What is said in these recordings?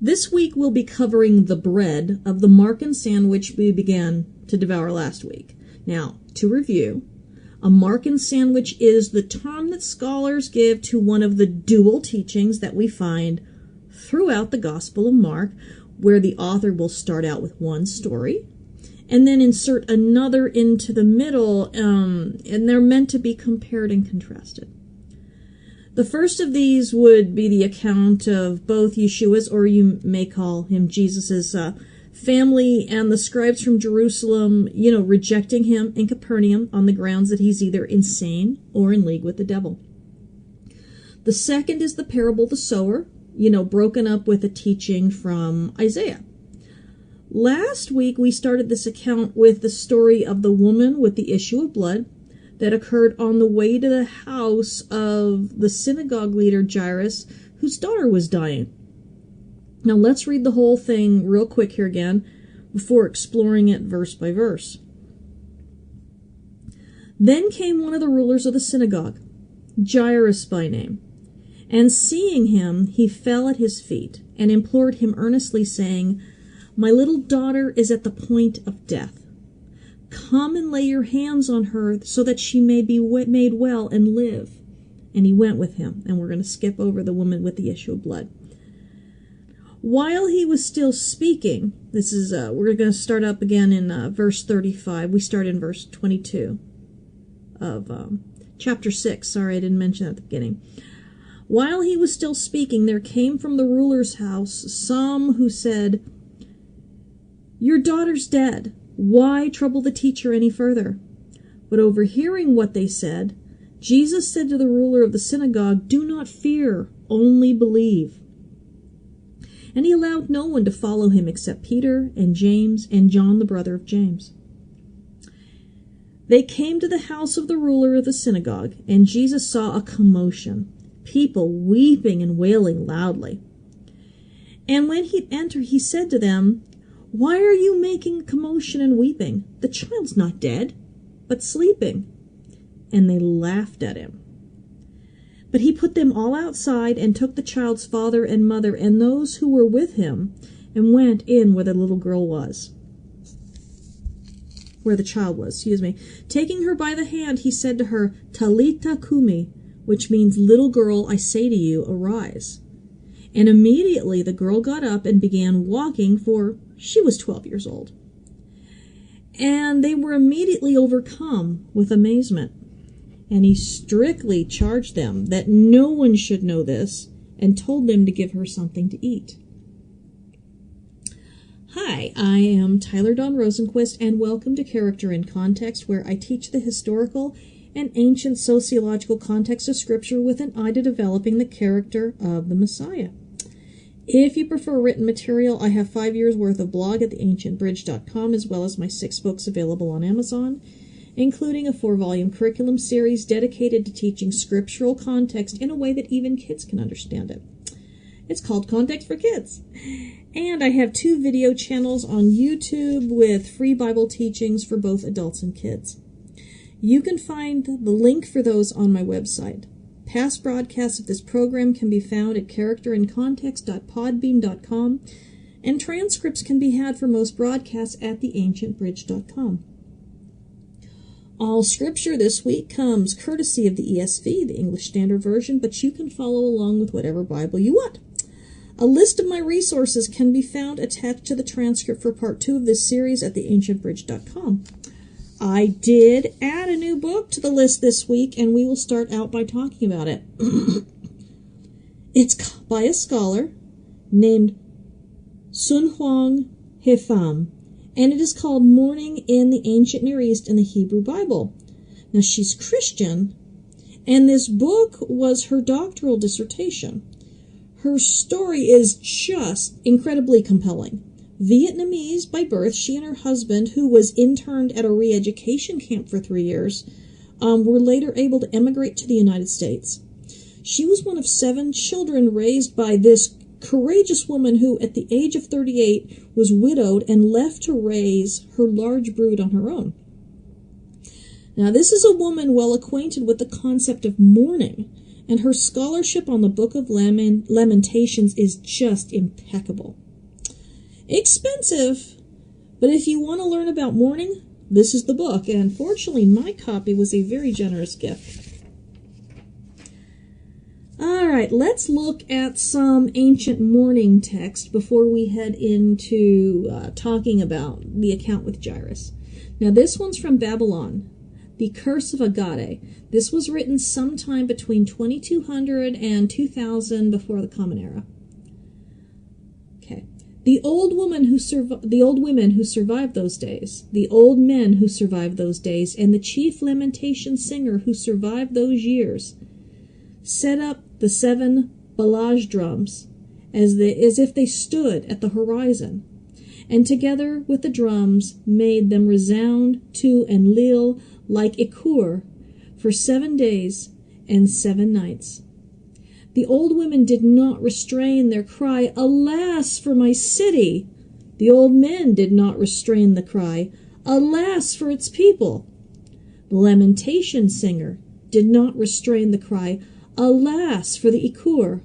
This week we'll be covering the bread of the Markan sandwich we began to devour last week. Now, to review, a Markan sandwich is the term that scholars give to one of the dual teachings that we find throughout the Gospel of Mark, where the author will start out with one story and then insert another into the middle, and they're meant to be compared and contrasted. The first of these would be the account of both Yeshua's, or you may call him Jesus's, family and the scribes from Jerusalem, rejecting him in Capernaum on the grounds that he's either insane or in league with the devil. The second is the parable of the sower, broken up with a teaching from Isaiah. Last week we started this account with the story of the woman with the issue of blood that occurred on the way to the house of the synagogue leader Jairus, whose daughter was dying. Now let's read the whole thing real quick here again before exploring it verse by verse. Then came one of the rulers of the synagogue, Jairus by name, and seeing him, he fell at his feet and implored him earnestly, saying, "My little daughter is at the point of death. Come and lay your hands on her so that she may be made well and live." And he went with him. And we're going to skip over the woman with the issue of blood. While he was still speaking, this is we're going to start up again in verse 35. We start in verse 22 of chapter 6. Sorry, I didn't mention that at the beginning. While he was still speaking, there came from the ruler's house some who said, "Your daughter's dead. Why trouble the teacher any further?" But overhearing what they said, Jesus said to the ruler of the synagogue, "Do not fear, only believe." And he allowed no one to follow him except Peter and James and John, the brother of James. They came to the house of the ruler of the synagogue, and Jesus saw a commotion, people weeping and wailing loudly. And when he entered, he said to them, "Why are you making a commotion and weeping? The child's not dead, but sleeping." And they laughed at him. But he put them all outside and took the child's father and mother and those who were with him and went in where the little girl was. Where the child was, Taking her by the hand, he said to her, "Talita kumi," which means, "Little girl, I say to you, arise." And immediately the girl got up and began walking, for she was 12 years old. And they were immediately overcome with amazement. And he strictly charged them that no one should know this, and told them to give her something to eat. Hi, I am Tyler Dawn Rosenquist, and welcome to Character in Context, where I teach the historical and ancient sociological context of Scripture with an eye to developing the character of the Messiah. If you prefer written material, I have 5 years' worth of blog at theancientbridge.com, as well as my 6 books available on Amazon, including a 4-volume curriculum series dedicated to teaching scriptural context in a way that even kids can understand it. It's called Context for Kids. And I have 2 video channels on YouTube with free Bible teachings for both adults and kids. You can find the link for those on my website. Past broadcasts of this program can be found at characterincontext.podbean.com, and transcripts can be had for most broadcasts at theancientbridge.com. All scripture this week comes courtesy of the ESV, the English Standard Version, but you can follow along with whatever Bible you want. A list of my resources can be found attached to the transcript for part 2 of this series at theancientbridge.com. I did add a new book to the list this week, and we will start out by talking about it. It's by a scholar named Sun Huang Hefam, and it is called Mourning in the Ancient Near East in the Hebrew Bible. Now, she's Christian, and this book was her doctoral dissertation. Her story is just incredibly compelling. Vietnamese by birth, she and her husband, who was interned at a re-education camp for 3 years, were later able to emigrate to the United States. She was one of 7 children raised by this courageous woman who, at the age of 38, was widowed and left to raise her large brood on her own. Now, this is a woman well acquainted with the concept of mourning, and her scholarship on the Book of Lamentations is just impeccable. Expensive, but if you want to learn about mourning, this is the book, and fortunately my copy was a very generous gift. Alright, let's look at some ancient mourning text before we head into talking about the account with Jairus. Now this one's from Babylon, The Curse of Agade. This was written sometime between 2200 and 2000 before the Common Era. Okay. The old women who survived those days, the old men who survived those days, and the chief lamentation singer who survived those years set up the 7 balaj drums as if they stood at the horizon, and together with the drums made them resound to Enlil like Ikur for 7 days and 7 nights. The old women did not restrain their cry, "Alas for my city!" The old men did not restrain the cry, "Alas for its people!" The lamentation singer did not restrain the cry, "Alas for the Ikur!"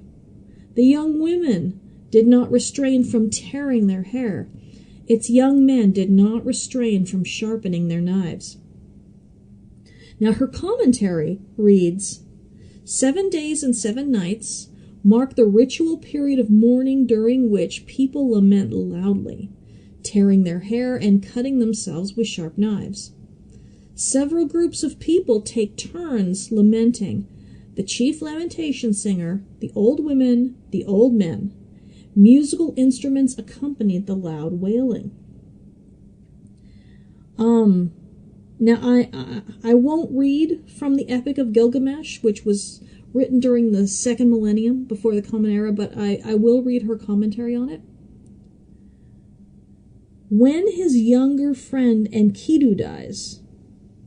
The young women did not restrain from tearing their hair. Its young men did not restrain from sharpening their knives. Now her commentary reads, 7 days and 7 nights mark the ritual period of mourning during which people lament loudly, tearing their hair and cutting themselves with sharp knives. Several groups of people take turns lamenting. The chief lamentation singer, the old women, the old men. Musical instruments accompanied the loud wailing. Now I won't read from the Epic of Gilgamesh, which was written during the 2nd millennium before the Common Era, but I will read her commentary on it. When his younger friend Enkidu dies,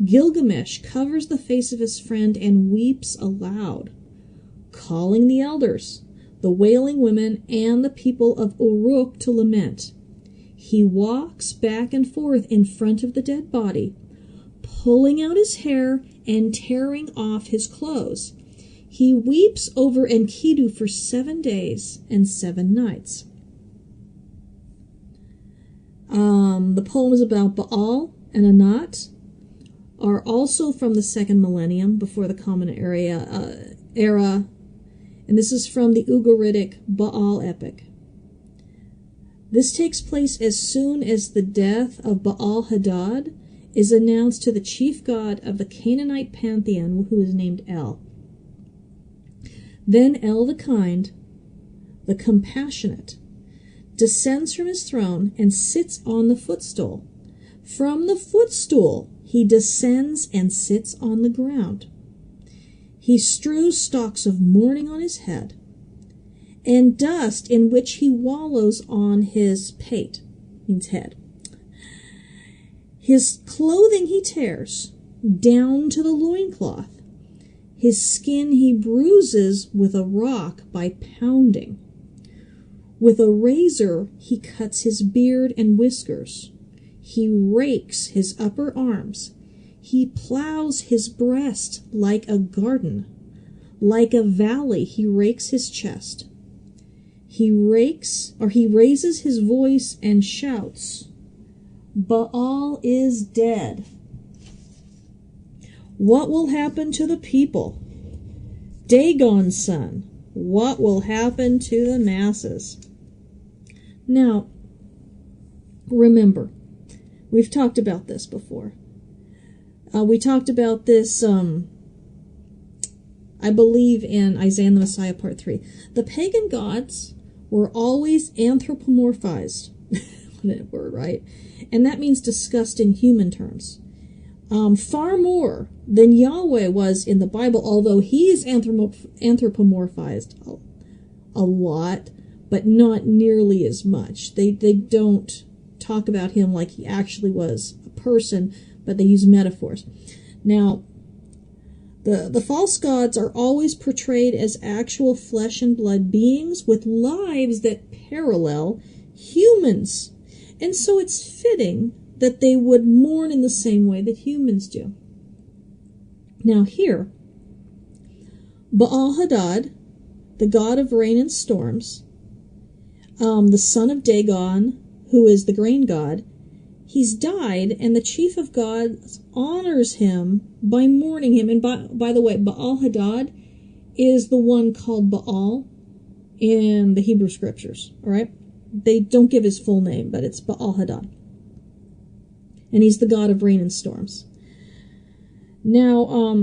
Gilgamesh covers the face of his friend and weeps aloud, calling the elders, the wailing women, and the people of Uruk to lament. He walks back and forth in front of the dead body, pulling out his hair and tearing off his clothes. He weeps over Enkidu for 7 days and 7 nights. The poems about Baal and Anat are also from the 2nd millennium before the Common Era, and this is from the Ugaritic Baal epic. This takes place as soon as the death of Baal Hadad is announced to the chief god of the Canaanite pantheon, who is named El. Then El the kind, the compassionate, descends from his throne and sits on the footstool. From the footstool he descends and sits on the ground. He strews stalks of mourning on his head, and dust in which he wallows on his pate, means head. His clothing he tears down to the loincloth. His skin he bruises with a rock by pounding. With a razor he cuts his beard and whiskers. He rakes his upper arms. He plows his breast like a garden. Like a valley he rakes his chest. He raises his voice and shouts, "Baal is dead." What will happen to the people? Dagon's son, what will happen to the masses? Now, remember, we've talked about this before. We talked about this, I believe, in Isaiah and the Messiah Part 3. The pagan gods were always anthropomorphized. What a word, right? And that means discussed in human terms. Far more than Yahweh was in the Bible, although he is anthropomorphized a lot, but not nearly as much. They don't talk about him like he actually was a person, but they use metaphors. Now, the false gods are always portrayed as actual flesh and blood beings with lives that parallel humans. And so it's fitting that they would mourn in the same way that humans do. Now here, Baal-Hadad, the god of rain and storms, the son of Dagon, who is the grain god, he's died, and the chief of gods honors him by mourning him. And by the way, Baal-Hadad is the one called Baal in the Hebrew scriptures, all right? They don't give his full name, but it's Baal-Hadad. And he's the god of rain and storms. Now,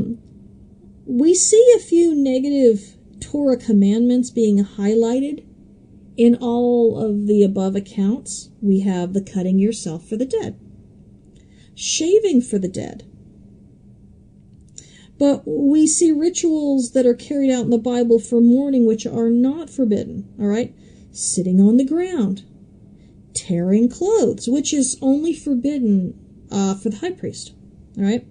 we see a few negative Torah commandments being highlighted in all of the above accounts. We have the cutting yourself for the dead, shaving for the dead. But we see rituals that are carried out in the Bible for mourning which are not forbidden, all right? Sitting on the ground, tearing clothes, which is only forbidden for the high priest, all right?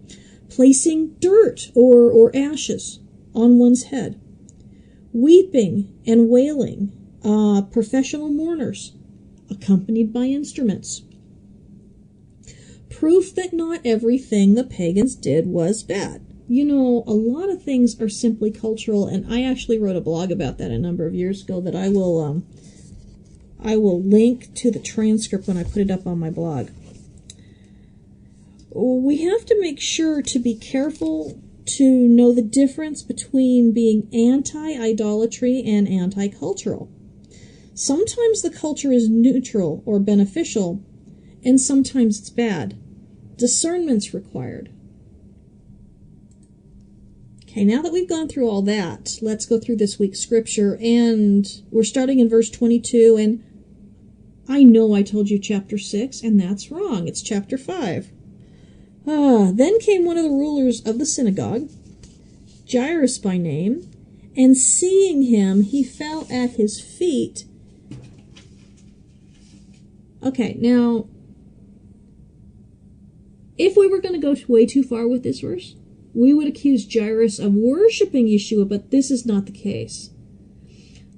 Placing dirt or ashes on one's head, weeping and wailing, professional mourners, accompanied by instruments. Proof that not everything the pagans did was bad. You know, a lot of things are simply cultural, and I actually wrote a blog about that a number of years ago that I will link to the transcript when I put it up on my blog. We have to make sure to be careful to know the difference between being anti-idolatry and anti-cultural. Sometimes the culture is neutral or beneficial, and sometimes it's bad. Discernment's required. Okay, now that we've gone through all that, let's go through this week's scripture, and we're starting in verse 22, and I know I told you chapter 6, and that's wrong. It's chapter 5. Then came one of the rulers of the synagogue, Jairus by name, and seeing him, he fell at his feet. Okay, now, if we were going to go way too far with this verse, we would accuse Jairus of worshiping Yeshua, but this is not the case.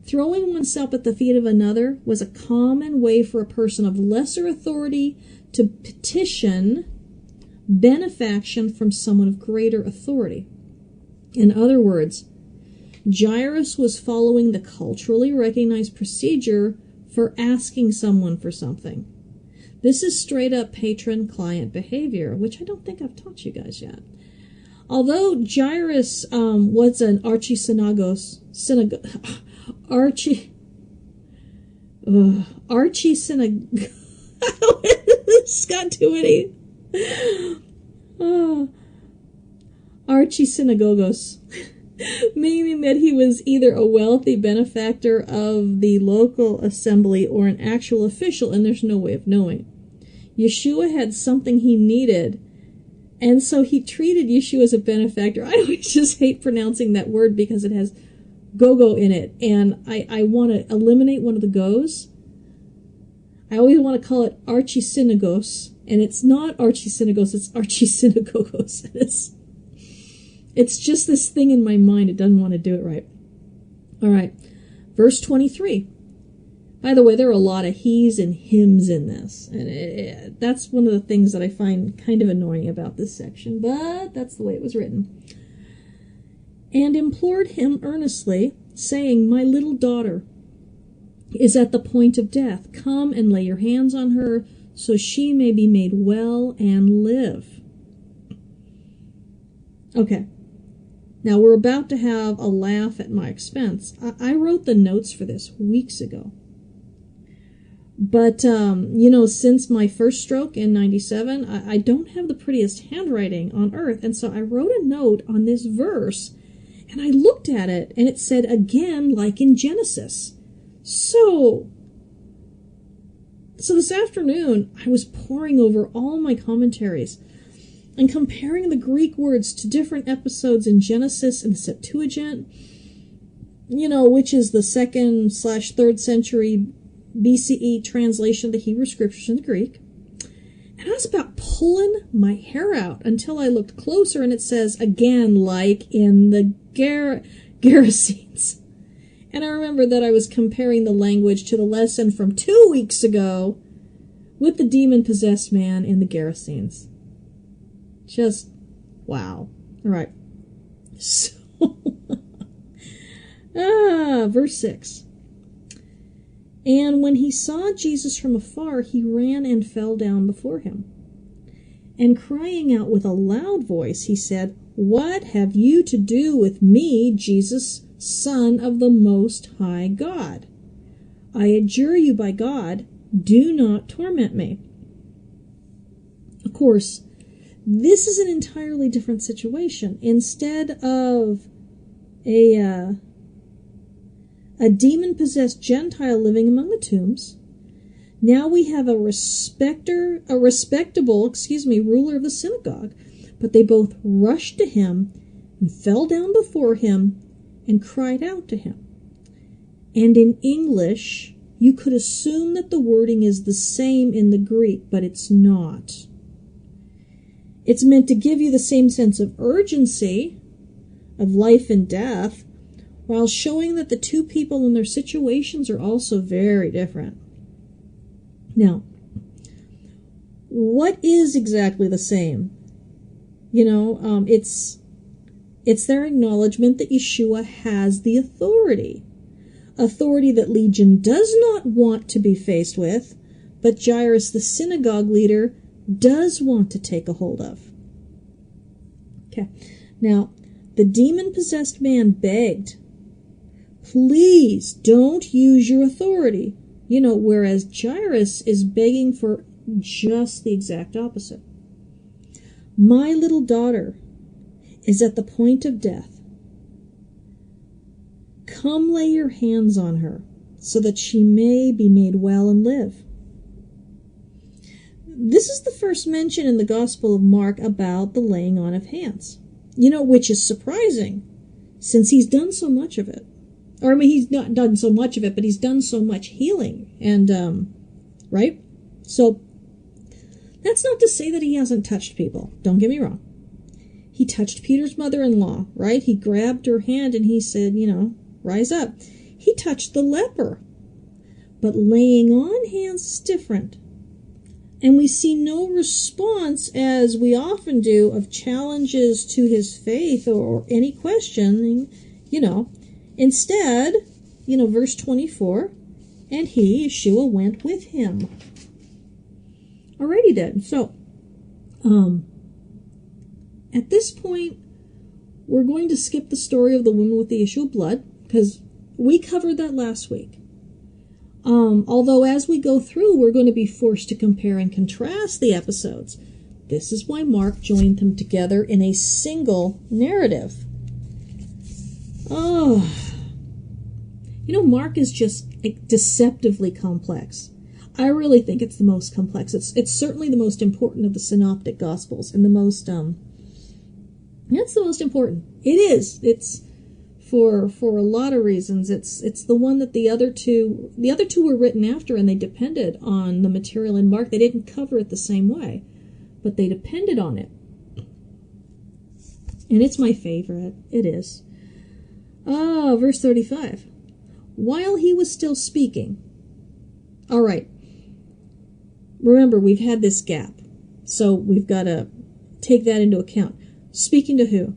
Throwing oneself at the feet of another was a common way for a person of lesser authority to petition benefaction from someone of greater authority. In other words, Jairus was following the culturally recognized procedure for asking someone for something. This is straight up patron-client behavior, which I don't think I've taught you guys yet. Although Jairus was an archysynagogos, meaning that he was either a wealthy benefactor of the local assembly or an actual official, and there's no way of knowing. Yeshua had something he needed, and so he treated Yeshua as a benefactor. I always just hate pronouncing that word because it has go-go in it, and I want to eliminate one of the goes. I always want to call it archysynagos, and it's not archysynagos, it's archysynagogos. It's just this thing in my mind. It doesn't want to do it right. All right, verse 23. By the way, there are a lot of he's and hims in this, and that's one of the things that I find kind of annoying about this section, but that's the way it was written. And implored him earnestly, saying, "My little daughter is at the point of death. Come and lay your hands on her, so she may be made well and live." Okay. Now, we're about to have a laugh at my expense. I wrote the notes for this weeks ago. But, since my first stroke in 97, I don't have the prettiest handwriting on earth. And so I wrote a note on this verse, and I looked at it, and it said, again, like in Genesis. So this afternoon, I was poring over all my commentaries and comparing the Greek words to different episodes in Genesis and the Septuagint, which is the 2nd/3rd century BCE translation of the Hebrew Scriptures in the Greek. And I was about pulling my hair out until I looked closer, and it says, again, like in the Gerasenes. And I remember that I was comparing the language to the lesson from 2 weeks ago with the demon-possessed man in the Gerasenes. Just, wow. All right. So, Verse 6. And when he saw Jesus from afar, he ran and fell down before him. And crying out with a loud voice, he said, What have you to do with me, Jesus, Son of the Most High God? I adjure you by God, do not torment me. Of course, this is an entirely different situation. Instead of a demon-possessed Gentile living among the tombs, now we have a respectable, ruler of the synagogue. But they both rushed to him and fell down before him and cried out to him. And in English, you could assume that the wording is the same in the Greek, but it's not. It's meant to give you the same sense of urgency, of life and death, while showing that the two people and their situations are also very different. Now, what is exactly the same? It's their acknowledgement that Yeshua has the authority that Legion does not want to be faced with, but Jairus, the synagogue leader, does want to take a hold of. Okay, now, the demon-possessed man begged, Please don't use your authority. Whereas Jairus is begging for just the exact opposite. My little daughter is at the point of death. Come lay your hands on her so that she may be made well and live. This is the first mention in the Gospel of Mark about the laying on of hands, which is surprising since he's done so much of it. He's not done so much of it, but he's done so much healing. And, right? So, that's not to say that he hasn't touched people. Don't get me wrong. He touched Peter's mother-in-law, right? He grabbed her hand and he said, rise up. He touched the leper. But laying on hands is different. And we see no response, as we often do, of challenges to his faith or any questioning, Instead, verse 24, and he, Yeshua, went with him. Alrighty then. So, at this point, we're going to skip the story of the woman with the issue of blood, because we covered that last week. Although as we go through, we're going to be forced to compare and contrast the episodes. This is why Mark joined them together in a single narrative. Mark is just deceptively complex. I really think it's the most complex. It's certainly the most important of the synoptic gospels, and the most that's the most important. It is. It's for a lot of reasons. It's the one that the other two were written after, and they depended on the material in Mark. They didn't cover it the same way, but they depended on it. And it's my favorite. It is. Verse 35. While he was still speaking. All right. Remember, we've had this gap, so we've got to take that into account. Speaking to who?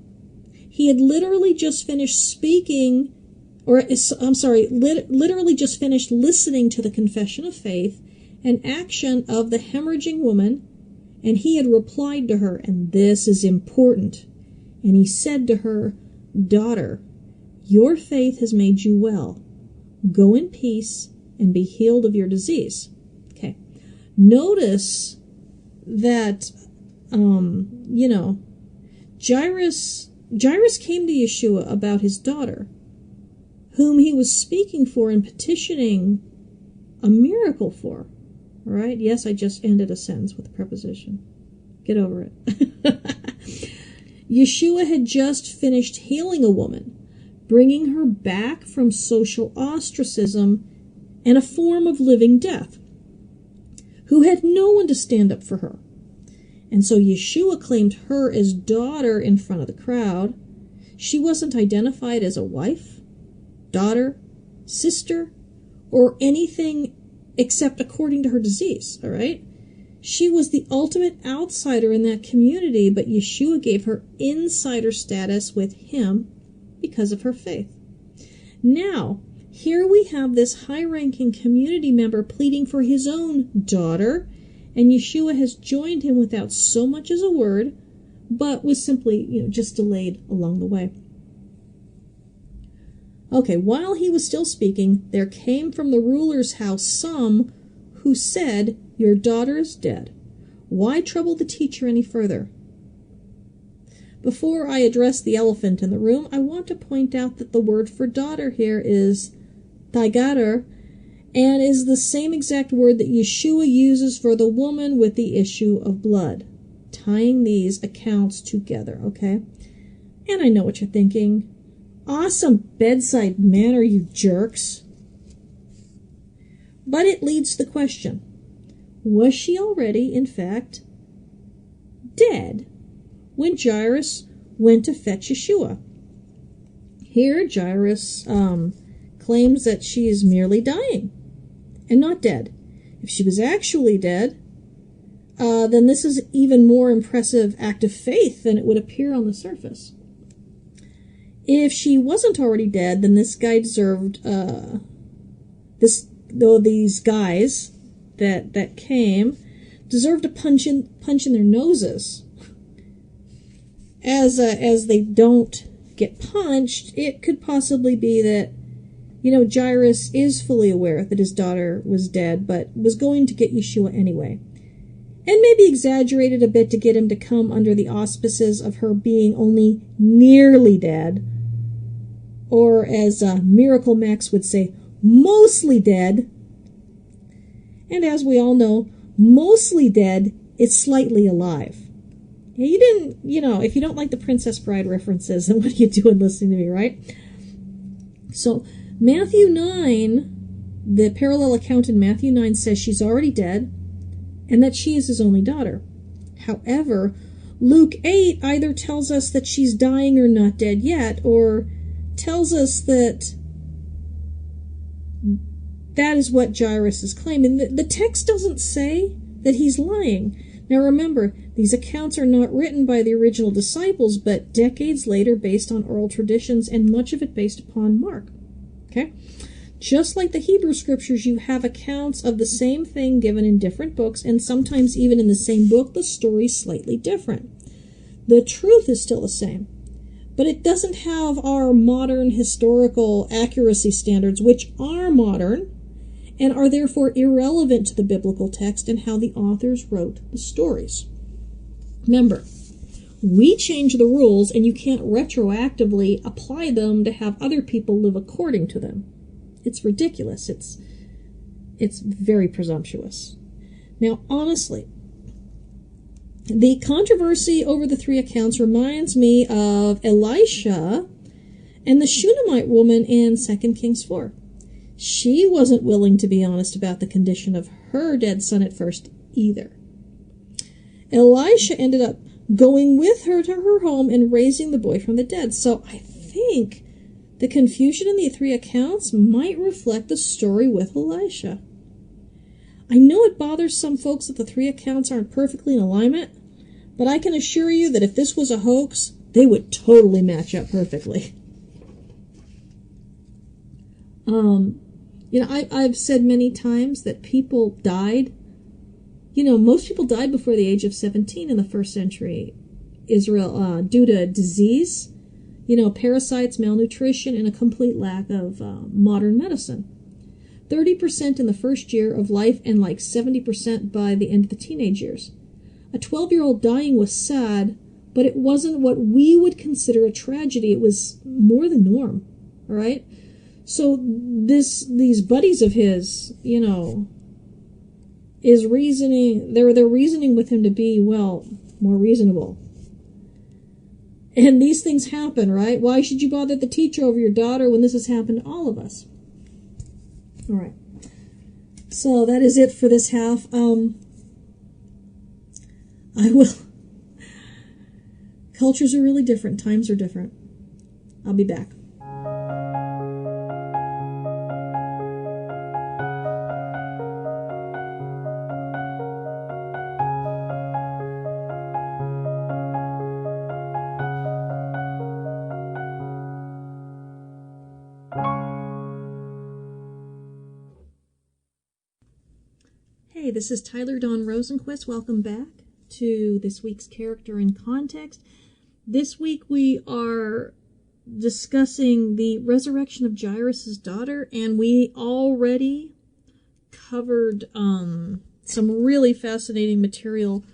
He had literally just finished speaking, literally just finished listening to the confession of faith and action of the hemorrhaging woman, and he had replied to her, and this is important. And he said to her, Daughter, your faith has made you well. Go in peace and be healed of your disease. Okay. Notice that, Jairus came to Yeshua about his daughter, whom he was speaking for and petitioning a miracle for. All right? Yes, I just ended a sentence with a preposition. Get over it. Yeshua had just finished healing a woman, bringing her back from social ostracism and a form of living death, who had no one to stand up for her. And so Yeshua claimed her as daughter in front of the crowd. She wasn't identified as a wife, daughter, sister, or anything except according to her disease, all right? She was the ultimate outsider in that community, but Yeshua gave her insider status with him because of her faith. Now, here we have this high-ranking community member pleading for his own daughter, and Yeshua has joined him without so much as a word, but was simply, just delayed along the way. Okay, while he was still speaking, there came from the ruler's house some who said, "Your daughter is dead. Why trouble the teacher any further?" Before I address the elephant in the room, I want to point out that the word for daughter here is taigater, and is the same exact word that Yeshua uses for the woman with the issue of blood, tying these accounts together, okay? And I know what you're thinking. Awesome bedside manner, you jerks. But it leads to the question, was she already, in fact, dead when Jairus went to fetch Yeshua? Here, Jairus claims that she is merely dying and not dead. If she was actually dead, then this is even more impressive act of faith than it would appear on the surface. If she wasn't already dead, then this guy deserved these guys that came deserved a punch in their noses. As they don't get punched, it could possibly be that Jairus is fully aware that his daughter was dead, but was going to get Yeshua anyway, and maybe exaggerated a bit to get him to come under the auspices of her being only nearly dead, or as Miracle Max would say, mostly dead. And as we all know, mostly dead is slightly alive. You didn't, if you don't like the Princess Bride references, then what are you doing listening to me, right? So Matthew 9, the parallel account in Matthew 9 says she's already dead and that she is his only daughter. However, Luke 8 either tells us that she's dying or not dead yet, or tells us that is what Jairus is claiming. The text doesn't say that he's lying. Now remember, these accounts are not written by the original disciples, but decades later based on oral traditions, and much of it based upon Mark. Okay? Just like the Hebrew scriptures, you have accounts of the same thing given in different books, and sometimes even in the same book, the story's slightly different. The truth is still the same, but it doesn't have our modern historical accuracy standards, which are modern and are therefore irrelevant to the biblical text and how the authors wrote the stories. Remember, we change the rules, and you can't retroactively apply them to have other people live according to them. It's ridiculous. It's very presumptuous. Now, honestly, the controversy over the three accounts reminds me of Elisha and the Shunammite woman in 2 Kings 4. She wasn't willing to be honest about the condition of her dead son at first either. Elisha ended up going with her to her home and raising the boy from the dead. So I think the confusion in the three accounts might reflect the story with Elisha. I know it bothers some folks that the three accounts aren't perfectly in alignment, but I can assure you that if this was a hoax, they would totally match up perfectly. I've said many times that people died. Most people died before the age of 17 in the first century Israel due to disease, parasites, malnutrition, and a complete lack of modern medicine. 30% in the first year of life and like 70% by the end of the teenage years. A 12-year-old dying was sad, but it wasn't what we would consider a tragedy. It was more the norm, all right? So these buddies of his, is reasoning, they're reasoning with him to be, more reasonable. And these things happen, right? Why should you bother the teacher over your daughter when this has happened to all of us? All right. So that is it for this half. Cultures are really different. Times are different. I'll be back. Hey, this is Tyler Dawn Rosenquist. Welcome back to this week's Character in Context. This week we are discussing the resurrection of Jairus' daughter, and we already covered some really fascinating material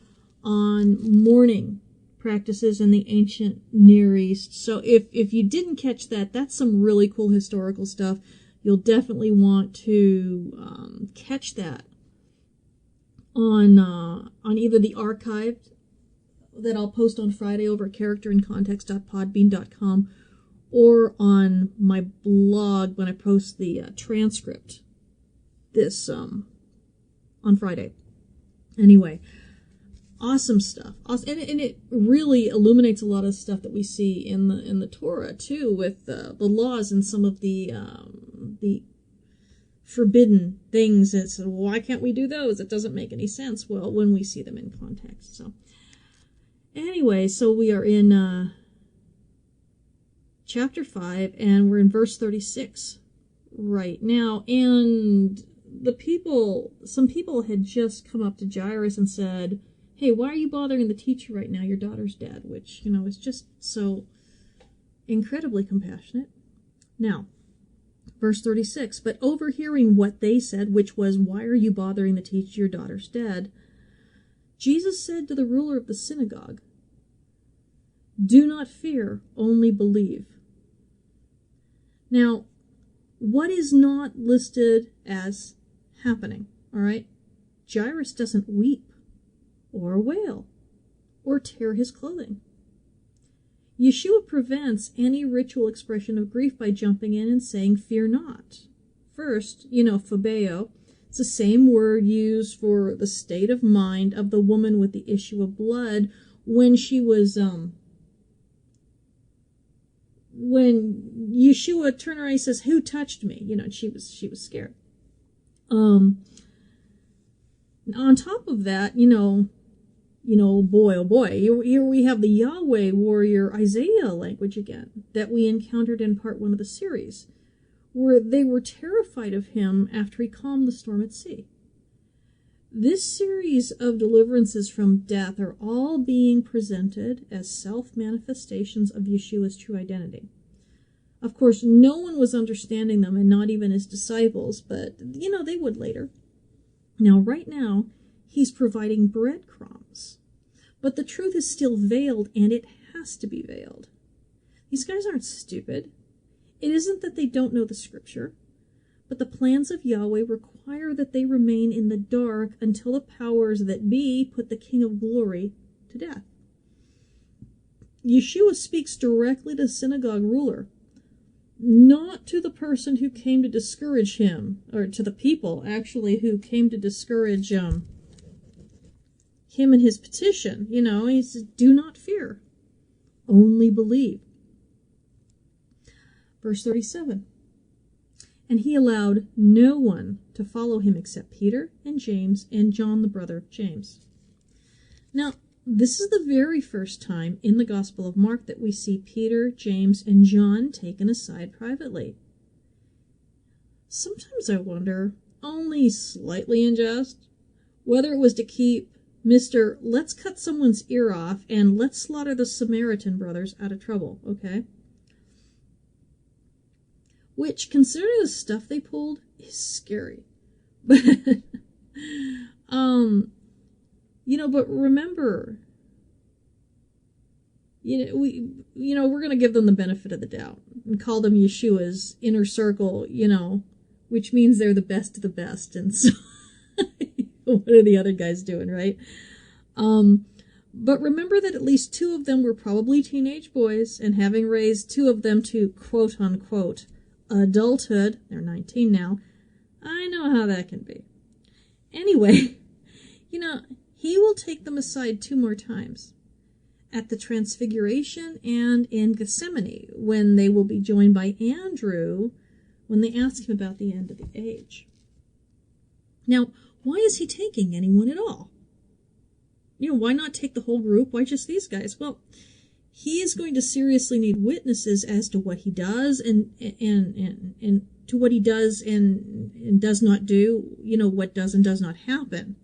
on mourning practices in the ancient Near East. So if you didn't catch that, that's some really cool historical stuff. You'll definitely want to catch that on either the archive that I'll post on Friday over at characterincontext.podbean.com or on my blog when I post the transcript this on Friday. Anyway, awesome stuff. Awesome. And it really illuminates a lot of stuff that we see in the Torah too, with the laws and some of the forbidden things. It's why can't we do those? It doesn't make any sense. Well, when we see them in context. So anyway, so we are in chapter 5, and we're in verse 36 right now. And some people had just come up to Jairus and said, hey, why are you bothering the teacher right now? Your daughter's dead, which, is just so incredibly compassionate. Now, verse 36, but overhearing what they said, which was, why are you bothering the teacher? Your daughter's dead, Jesus said to the ruler of the synagogue, do not fear, only believe. Now, what is not listed as happening, all right? Jairus doesn't weep or wail or tear his clothing. Yeshua prevents any ritual expression of grief by jumping in and saying, fear not. First, phobeo, it's the same word used for the state of mind of the woman with the issue of blood when she was, when Yeshua turned around and says, who touched me? She was scared. On top of that, oh boy, here we have the Yahweh warrior Isaiah language again that we encountered in part 1 of the series, where they were terrified of him after he calmed the storm at sea. This series of deliverances from death are all being presented as self-manifestations of Yeshua's true identity. Of course, no one was understanding them, and not even his disciples, but, they would later. Now, right now, he's providing breadcrumbs. But the truth is still veiled, and it has to be veiled. These guys aren't stupid. It isn't that they don't know the scripture, but the plans of Yahweh require that they remain in the dark until the powers that be put the King of Glory to death. Yeshua speaks directly to the synagogue ruler, not to the person who came to discourage him, or to the people, actually, who came to discourage him and his petition. He says, do not fear, only believe. Verse 37, and he allowed no one to follow him except Peter and James and John, the brother of James. Now, this is the very first time in the Gospel of Mark that we see Peter, James, and John taken aside privately. Sometimes I wonder, only slightly in jest, whether it was to keep Mr. Let's cut someone's ear off and let's slaughter the Samaritan brothers out of trouble, okay? Which, considering the stuff they pulled, is scary. But, but remember, we're going to give them the benefit of the doubt and call them Yeshua's inner circle, which means they're the best of the best. And so, what are the other guys doing, right? But remember that at least 2 of them were probably teenage boys, and having raised 2 of them to quote unquote adulthood, they're 19 now, I know how that can be. Anyway, he will take them aside 2 more times, at the Transfiguration and in Gethsemane, when they will be joined by Andrew when they ask him about the end of the age. Now, why is he taking anyone at all? Why not take the whole group? Why just these guys? Well, he is going to seriously need witnesses as to what he does and to what he does and does not do, what does and does not happen.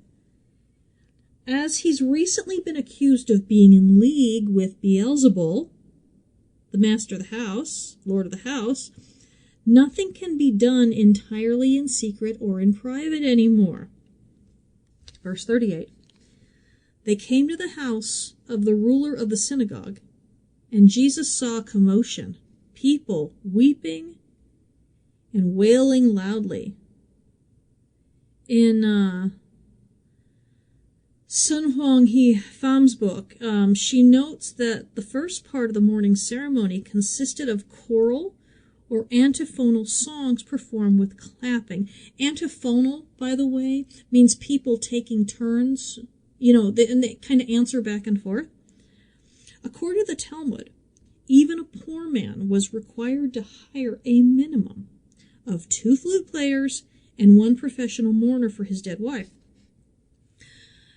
As he's recently been accused of being in league with Beelzebul, the master of the house, lord of the house, nothing can be done entirely in secret or in private anymore. Verse 38. They came to the house of the ruler of the synagogue, and Jesus saw a commotion, people weeping and wailing loudly. In Sun Huang He Fam's book, she notes that the first part of the mourning ceremony consisted of choral or antiphonal songs performed with clapping. Antiphonal, by the way, means people taking turns, and they kind of answer back and forth. According to the Talmud, even a poor man was required to hire a minimum of 2 flute players and 1 professional mourner for his dead wife.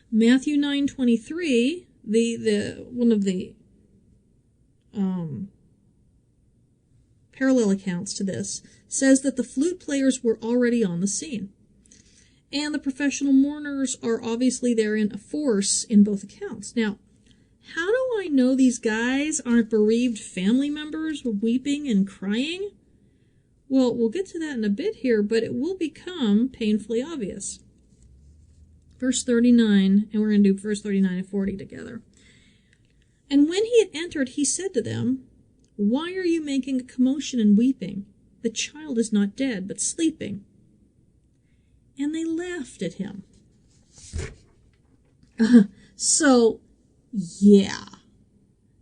Matthew 9:23, the one of the parallel accounts to this, says that the flute players were already on the scene. And the professional mourners are obviously there in a force in both accounts. Now, how do I know these guys aren't bereaved family members weeping and crying? Well, we'll get to that in a bit here, but it will become painfully obvious. Verse 39, and we're going to do verse 39 and 40 together. And when he had entered, he said to them, "Why are you making a commotion and weeping? The child is not dead, but sleeping." And they laughed at him. So, yeah,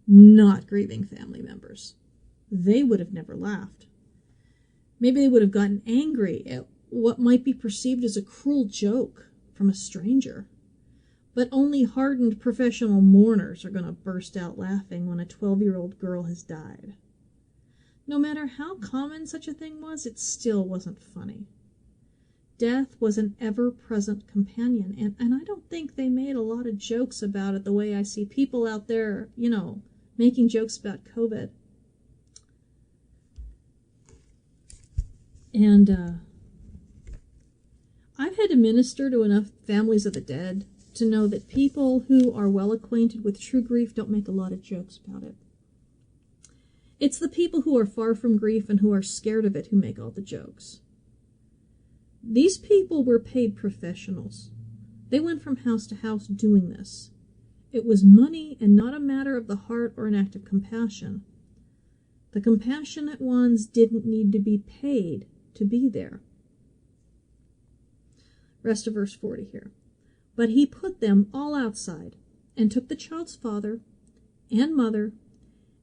not grieving family members. They would have never laughed. Maybe they would have gotten angry at what might be perceived as a cruel joke from a stranger. But only hardened professional mourners are going to burst out laughing when a 12-year-old girl has died. No matter how common such a thing was, it still wasn't funny. Death was an ever-present companion, and I don't think they made a lot of jokes about it the way I see people out there, making jokes about COVID. And I've had to minister to enough families of the dead to know that people who are well acquainted with true grief don't make a lot of jokes about it. It's the people who are far from grief and who are scared of it who make all the jokes. These people were paid professionals. They went from house to house doing this. It was money and not a matter of the heart or an act of compassion. The compassionate ones didn't need to be paid to be there. Rest of verse 40 here. But he put them all outside and took the child's father and mother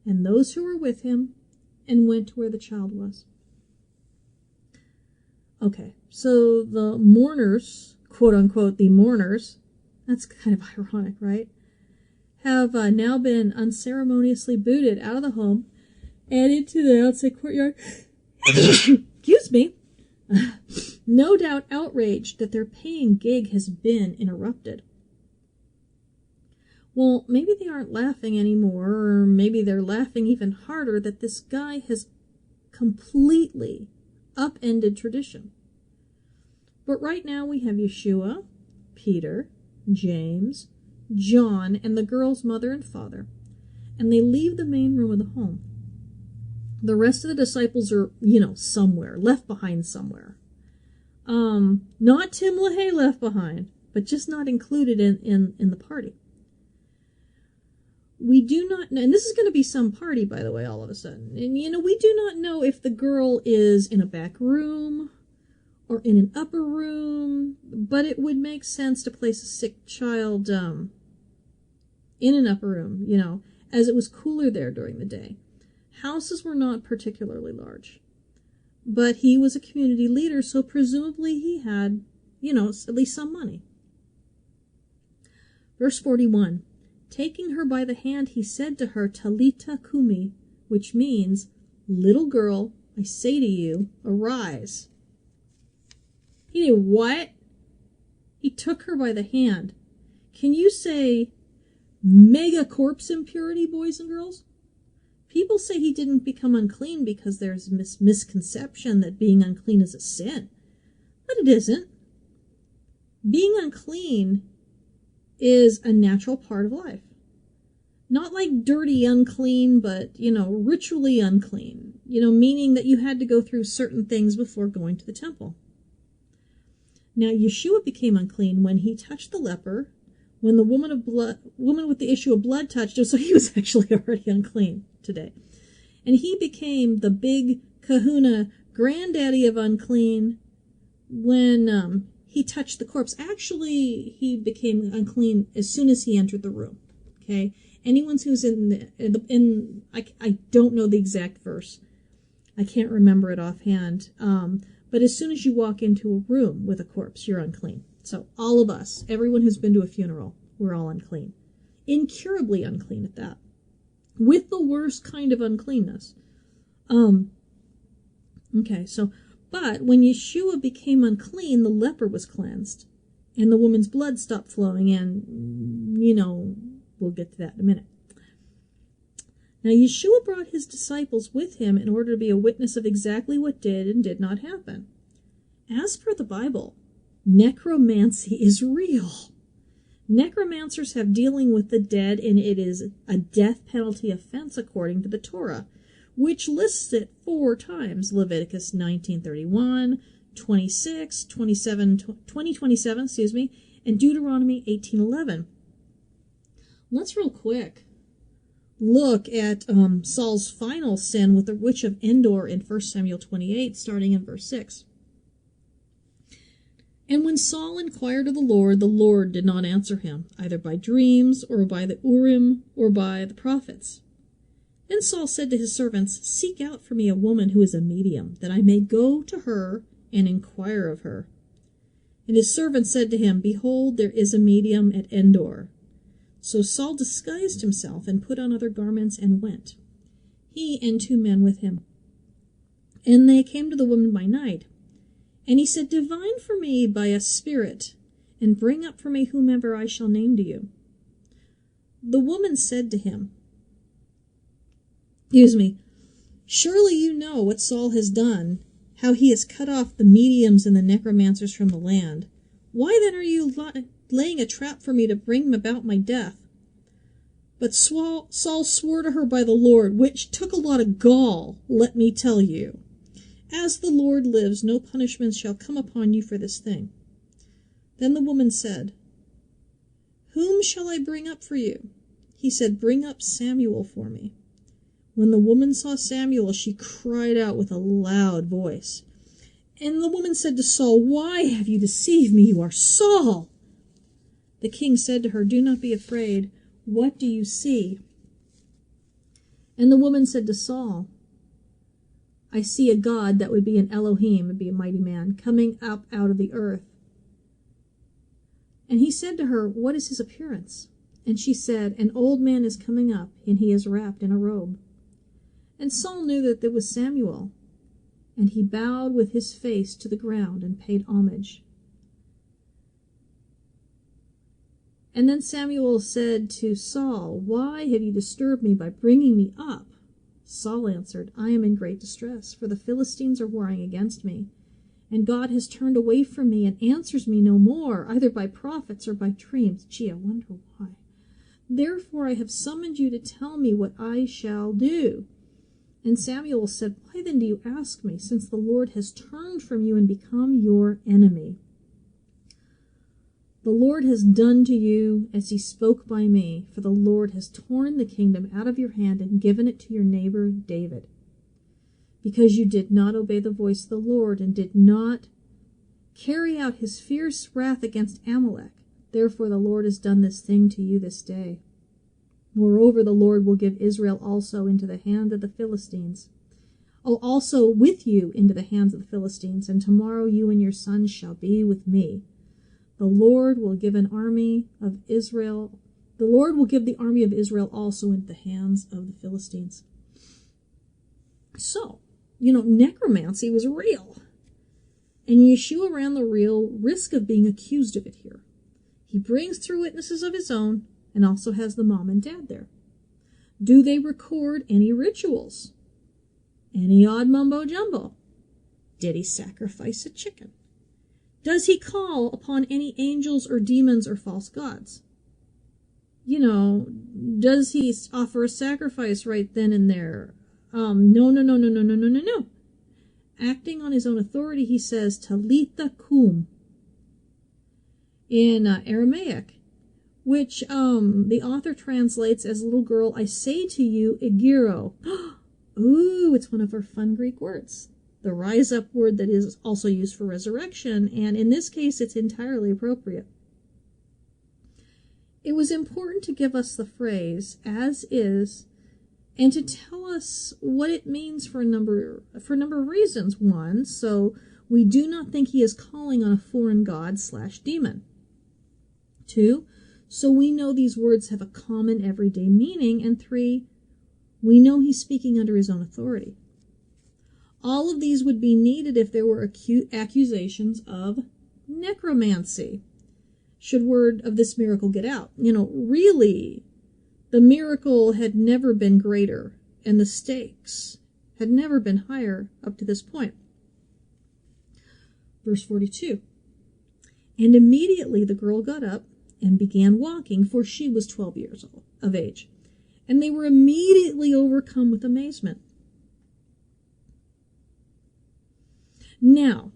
and those who were with him and went to where the child was. Okay, so the mourners, quote unquote, the mourners, that's kind of ironic, right? Have now been unceremoniously booted out of the home and into the outside courtyard. Excuse me. No doubt outraged that their paying gig has been interrupted. Well, maybe they aren't laughing anymore, or maybe they're laughing even harder that this guy has completely upended tradition. But right now we have Yeshua, Peter, James, John, and the girl's mother and father, and they leave the main room of the home. The rest of the disciples are, somewhere, left behind somewhere. Not Tim LaHaye left behind, but just not included in the party. We do not know, and this is going to be some party, by the way, all of a sudden. And, we do not know if the girl is in a back room or in an upper room, but it would make sense to place a sick child in an upper room, as it was cooler there during the day. Houses were not particularly large, but he was a community leader, so presumably he had, at least some money. Verse 41, taking her by the hand, he said to her, Talita Kumi, which means, little girl, I say to you, arise. He did what? He took her by the hand. Can you say mega corpse impurity, boys and girls? People say he didn't become unclean because there's misconception that being unclean is a sin. But it isn't. Being unclean is a natural part of life. Not like dirty unclean, but, ritually unclean. Meaning that you had to go through certain things before going to the temple. Now, Yeshua became unclean when he touched the leper, when the woman with the issue of blood touched him, so he was actually already unclean today. And he became the big kahuna granddaddy of unclean when he touched the corpse. Actually, he became unclean as soon as he entered the room. Okay? Anyone who's I don't know the exact verse. I can't remember it offhand. But as soon as you walk into a room with a corpse, you're unclean. So all of us, everyone who's been to a funeral, we're all unclean. Incurably unclean at that. With the worst kind of uncleanness. But when Yeshua became unclean, the leper was cleansed. And the woman's blood stopped flowing, and, we'll get to that in a minute. Now, Yeshua brought his disciples with him in order to be a witness of exactly what did and did not happen. As per the Bible, necromancy is real. Necromancers have dealing with the dead, and it is a death penalty offense according to the Torah, which lists it 4 times: Leviticus 19:31, 26, 27, and Deuteronomy 18:11. Let's real quick look at Saul's final sin with the witch of Endor in 1 Samuel 28, starting in verse 6. And when Saul inquired of the Lord did not answer him, either by dreams, or by the Urim, or by the prophets. And Saul said to his servants, Seek out for me a woman who is a medium, that I may go to her and inquire of her. And his servants said to him, Behold, there is a medium at Endor. So Saul disguised himself and put on other garments and went, he and 2 men with him. And they came to the woman by night. And he said, Divine for me by a spirit, and bring up for me whomever I shall name to you. The woman said to him, Surely you know what Saul has done, how he has cut off the mediums and the necromancers from the land. Why then are you laying a trap for me to bring about my death? But Saul swore to her by the Lord, which took a lot of gall, let me tell you. As the Lord lives, no punishment shall come upon you for this thing. Then the woman said, Whom shall I bring up for you? He said, Bring up Samuel for me. When the woman saw Samuel, she cried out with a loud voice. And the woman said to Saul, Why have you deceived me? You are Saul. The king said to her, Do not be afraid. What do you see? And the woman said to Saul, I see a god that would be an Elohim, would be a mighty man, coming up out of the earth. And he said to her, What is his appearance? And she said, An old man is coming up, and he is wrapped in a robe. And Saul knew that it was Samuel, and he bowed with his face to the ground and paid homage. And then Samuel said to Saul, Why have you disturbed me by bringing me up? Saul answered, I am in great distress, for the Philistines are warring against me, and God has turned away from me and answers me no more, either by prophets or by dreams. Gee, I wonder why. Therefore I have summoned you to tell me what I shall do. And Samuel said, Why then do you ask me, since the Lord has turned from you and become your enemy? The Lord has done to you as he spoke by me, for the Lord has torn the kingdom out of your hand and given it to your neighbor David. Because you did not obey the voice of the Lord and did not carry out his fierce wrath against Amalek, therefore the Lord has done this thing to you this day. Moreover, the Lord will give Israel also into the hand of the Philistines. Also with you into the hands of the Philistines, and tomorrow you and your sons shall be with me. The Lord will give the army of Israel also into the hands of the Philistines. So, necromancy was real. And Yeshua ran the real risk of being accused of it here. He brings through witnesses of his own and also has the mom and dad there. Do they record any rituals? Any odd mumbo jumbo? Did he sacrifice a chicken? Does he call upon any angels or demons or false gods? Does he offer a sacrifice right then and there? No. Acting on his own authority, he says, Talitha cum, in Aramaic, which the author translates as little girl, I say to you, egiro. Ooh, it's one of our fun Greek words. The rise up word that is also used for resurrection, and in this case, it's entirely appropriate. It was important to give us the phrase, as is, and to tell us what it means for a number of reasons. One, so we do not think he is calling on a foreign god/demon. Two, so we know these words have a common everyday meaning. And three, we know he's speaking under his own authority. All of these would be needed if there were accusations of necromancy, should word of this miracle get out. Really, the miracle had never been greater, and the stakes had never been higher up to this point. Verse 42. And immediately the girl got up and began walking, for she was 12 years of age. And they were immediately overcome with amazement. Now,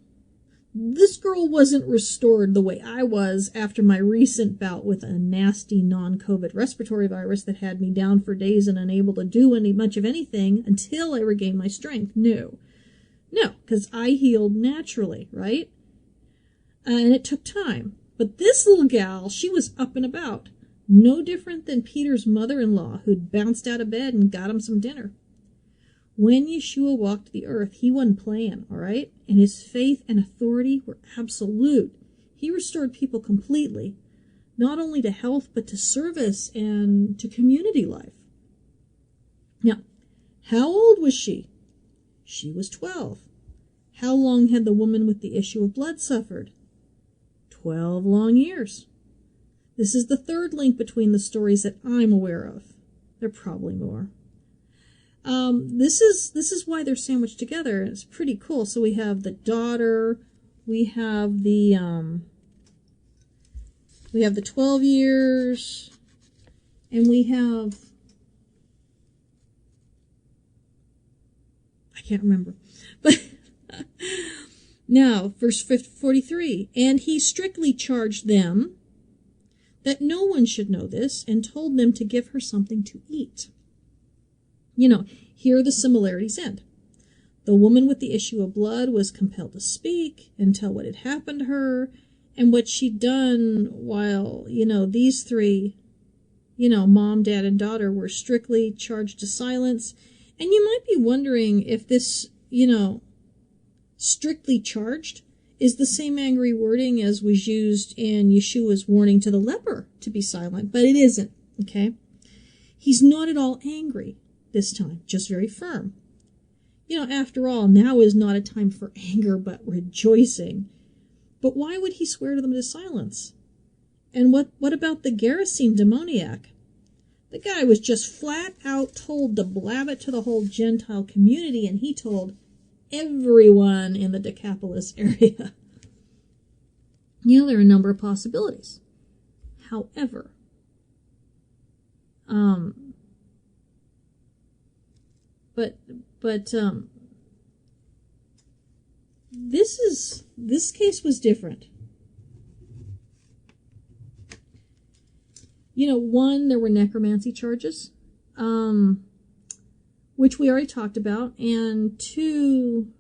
this girl wasn't restored the way I was after my recent bout with a nasty non-COVID respiratory virus that had me down for days and unable to do much of anything until I regained my strength. No, because I healed naturally, right? And it took time. But this little gal, she was up and about. No different than Peter's mother-in-law, who'd bounced out of bed and got him some dinner. When Yeshua walked the earth, he wasn't playing, all right? And his faith and authority were absolute. He restored people completely, not only to health, but to service and to community life. Now, how old was she? She was 12. How long had the woman with the issue of blood suffered? 12 long years. This is the third link between the stories that I'm aware of. There are probably more. This is why they're sandwiched together. It's pretty cool. So we have the daughter, we have the 12 years, and we have, I can't remember, but now verse 43. And he strictly charged them that no one should know this, and told them to give her something to eat. Here the similarities end. The woman with the issue of blood was compelled to speak and tell what had happened to her and what she'd done, while, these three, mom, dad, and daughter were strictly charged to silence. And you might be wondering if this, strictly charged is the same angry wording as was used in Yeshua's warning to the leper to be silent, but it isn't, okay? He's not at all angry this time, just very firm. After all, now is not a time for anger, but rejoicing. But why would he swear to them to silence? And what about the Gerasene demoniac? The guy was just flat out told to blab it to the whole Gentile community, and he told everyone in the Decapolis area. There are a number of possibilities. However, this case was different. One, there were necromancy charges, which we already talked about, and two,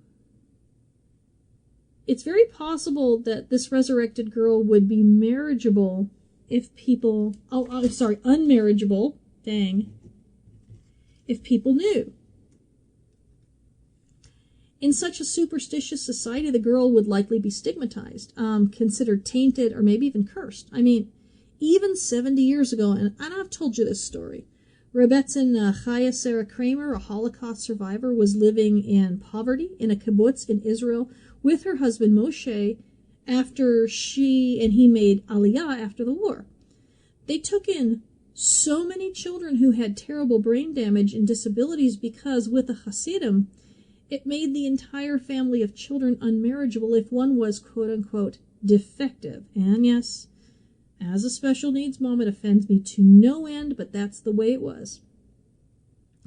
it's very possible that this resurrected girl would be marriageable if people, unmarriageable, if people knew. In such a superstitious society, the girl would likely be stigmatized, considered tainted, or maybe even cursed. Even 70 years ago, and I've told you this story, Rebbetzin Chaya Sarah Kramer, a Holocaust survivor, was living in poverty in a kibbutz in Israel with her husband Moshe after she and he made Aliyah after the war. They took in so many children who had terrible brain damage and disabilities because with the Hasidim, it made the entire family of children unmarriageable if one was, quote-unquote, defective. And yes, as a special needs mom, it offends me to no end, but that's the way it was.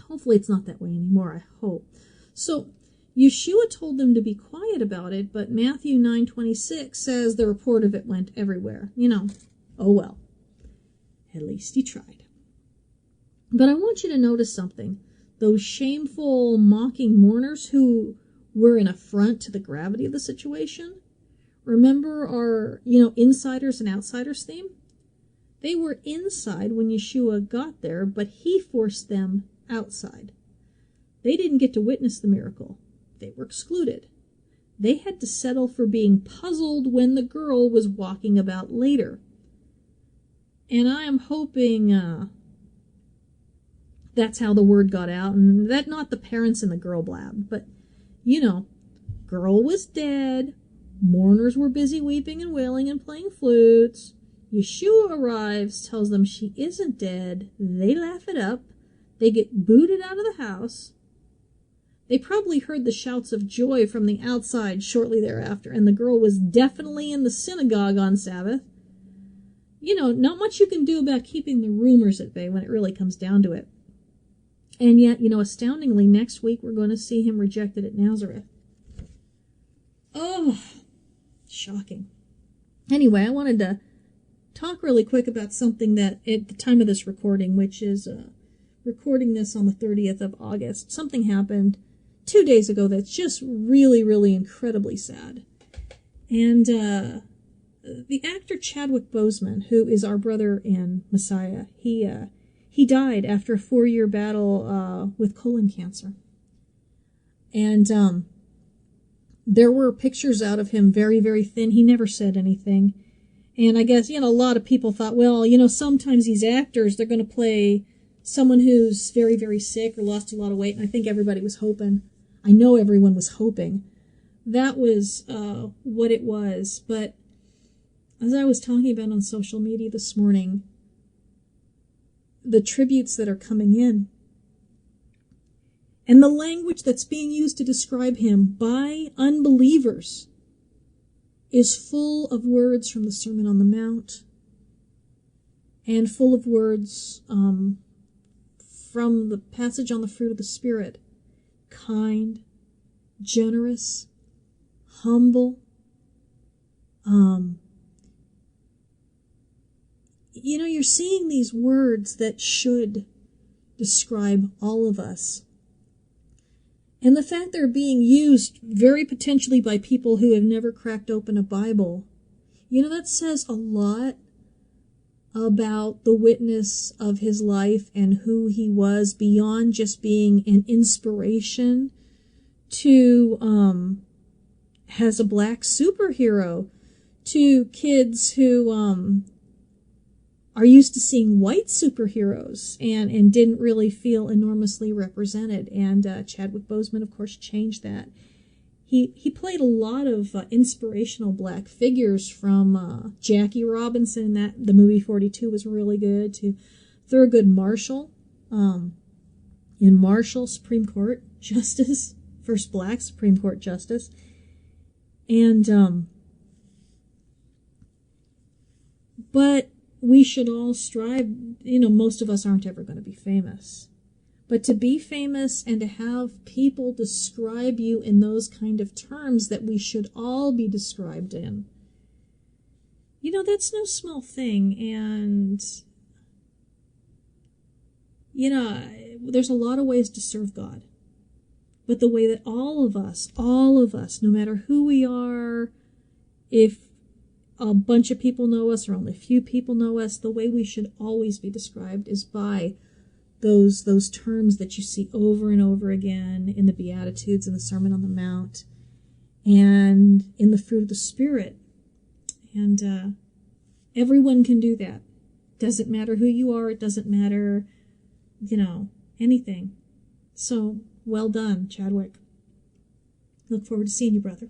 Hopefully it's not that way anymore, I hope. So Yeshua told them to be quiet about it, but Matthew 9:26 says the report of it went everywhere. Oh well. At least he tried. But I want you to notice something. Those shameful, mocking mourners who were an affront to the gravity of the situation. Remember our, insiders and outsiders theme? They were inside when Yeshua got there, but he forced them outside. They didn't get to witness the miracle. They were excluded. They had to settle for being puzzled when the girl was walking about later. And I am hoping that's how the word got out, and that not the parents and the girl blabbed, but, girl was dead, mourners were busy weeping and wailing and playing flutes. Yeshua arrives, tells them she isn't dead, they laugh it up, they get booted out of the house. They probably heard the shouts of joy from the outside shortly thereafter, and the girl was definitely in the synagogue on Sabbath. Not much you can do about keeping the rumors at bay when it really comes down to it. And yet, astoundingly, next week we're going to see him rejected at Nazareth. Oh, shocking. Anyway, I wanted to talk really quick about something that at the time of this recording, which is recording this on the 30th of August, something happened 2 days ago that's just really, really incredibly sad. And the actor Chadwick Boseman, who is our brother in Messiah, he died after a 4-year battle with colon cancer. And there were pictures out of him very, very thin. He never said anything. And I guess, a lot of people thought, well, sometimes these actors, they're going to play someone who's very, very sick or lost a lot of weight. And I think everybody was hoping. I know everyone was hoping. That was what it was. But as I was talking about on social media this morning, the tributes that are coming in and the language that's being used to describe him by unbelievers is full of words from the Sermon on the Mount and full of words from the passage on the fruit of the Spirit. Kind, generous, humble. You're seeing these words that should describe all of us. And the fact they're being used very potentially by people who have never cracked open a Bible, that says a lot about the witness of his life and who he was beyond just being an inspiration to, as a black superhero, to kids who, are used to seeing white superheroes and didn't really feel enormously represented. And Chadwick Boseman, of course, changed that. He played a lot of inspirational black figures, from Jackie Robinson, the movie 42 was really good, to Thurgood Marshall, in Marshall, Supreme Court Justice, first black Supreme Court Justice. And, but we should all strive, most of us aren't ever going to be famous. But to be famous and to have people describe you in those kind of terms that we should all be described in, that's no small thing. And, there's a lot of ways to serve God. But the way that all of us, no matter who we are, if a bunch of people know us or only a few people know us, the way we should always be described is by those terms that you see over and over again in the Beatitudes and the Sermon on the Mount and in the fruit of the Spirit. And everyone can do that. Doesn't matter who you are. It doesn't matter, anything. So, well done, Chadwick. Look forward to seeing you, brother.